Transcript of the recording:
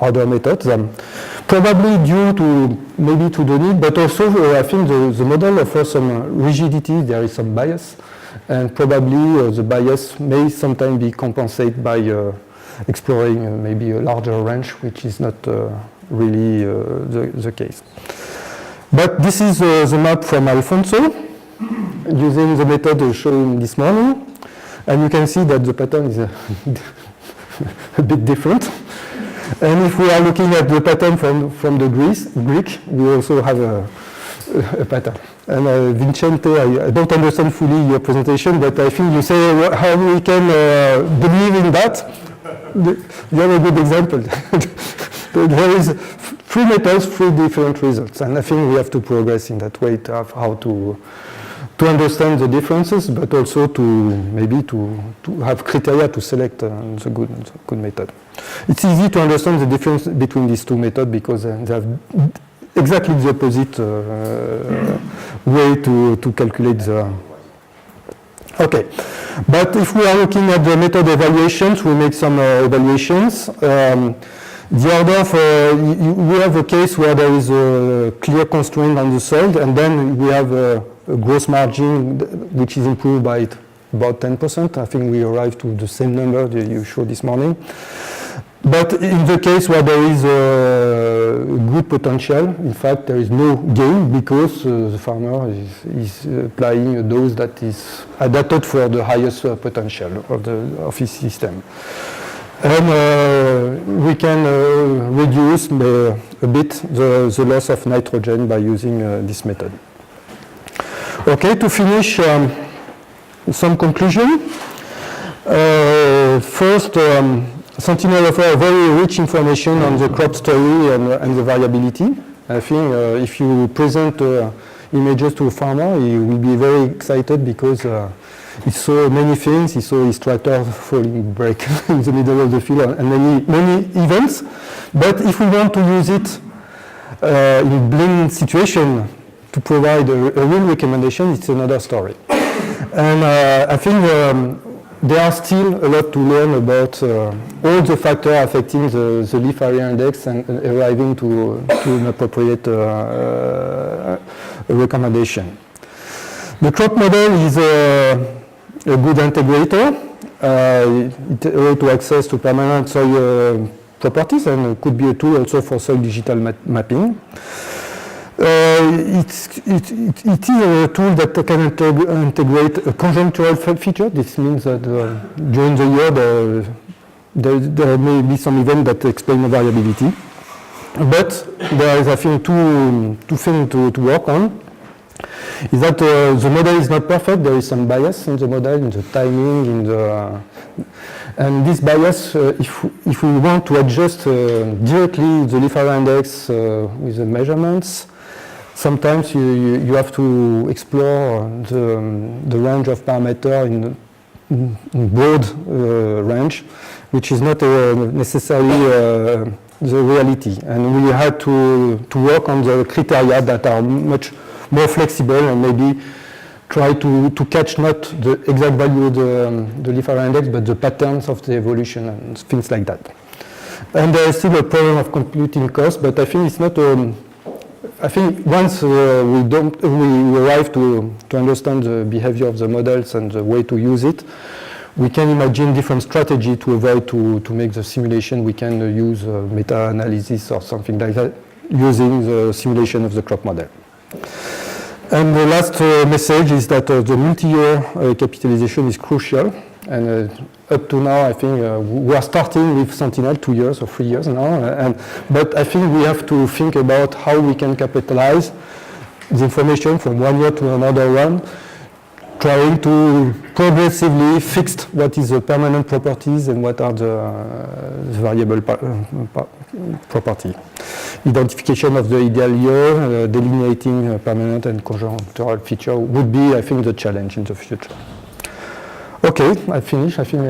other methods, probably due to maybe to the need, but also I think the model offers some rigidity. There is some bias, and probably the bias may sometimes be compensated by exploring maybe a larger range, which is not really the case. But this is the map from Alfonso, using the method shown this morning, and you can see that the pattern is a bit different. And if we are looking at the pattern from the Greek, we also have a pattern. And Vincente, I don't understand fully your presentation, but I think you say how we can believe in that. You have a good example. There is 3 methods, 3 different results, and I think we have to progress in that way to have how to understand the differences, but also to maybe to have criteria to select the good method. It's easy to understand the difference between these 2 methods because they have exactly the opposite way to calculate the. Okay, but if we are looking at the method evaluations, we make some evaluations. The order for, we have a case where there is a clear constraint on the sold, and then we have a gross margin which is improved by about 10%. I think we arrived to the same number that you showed this morning. But in the case where there is a good potential, in fact, there is no gain because the farmer is applying a dose that is adapted for the highest potential of his system. And we can reduce a bit the loss of nitrogen by using this method. Okay, to finish, some conclusion. First, Sentinel offers very rich information on the crop story and the variability. I think if you present images to a farmer, he will be very excited because he saw many things. He saw his tractor falling break in the middle of the field and many events. But if we want to use it in blind situation to provide a real recommendation, it's another story. And I think there are still a lot to learn about all the factors affecting the leaf area index and arriving to an appropriate recommendation. The crop model is a good integrator. It allows to access to permanent soil properties and could be a tool also for soil digital mapping. It is a tool that can integrate a conjunctural feature. This means that during the year there may be some event that explain the variability. But there is, I think, two things to work on. Is that the model is not perfect. There is some bias in the model, in the timing, and this bias, if we want to adjust directly the leaf area index with the measurements, sometimes you have to explore the range of parameters in broad range, which is not necessarily the reality. And we had to work on the criteria that are much more flexible and maybe try to catch not the exact value of the leaf area index, but the patterns of the evolution and things like that. And there is still a problem of computing cost, but I think it's not I think once we arrive to understand the behavior of the models and the way to use it, we can imagine different strategy to avoid to make the simulation. We can use meta-analysis or something like that using the simulation of the crop model. And the last message is that the multi-year capitalization is crucial. And up to now, I think we are starting with Sentinel 2 years or 3 years now. But I think we have to think about how we can capitalize the information from 1 year to another one, trying to progressively fix what is the permanent properties and what are the variable property. Identification of the ideal year, delineating permanent and conjunctural feature would be, I think, the challenge in the future. Okay, I finished. I think.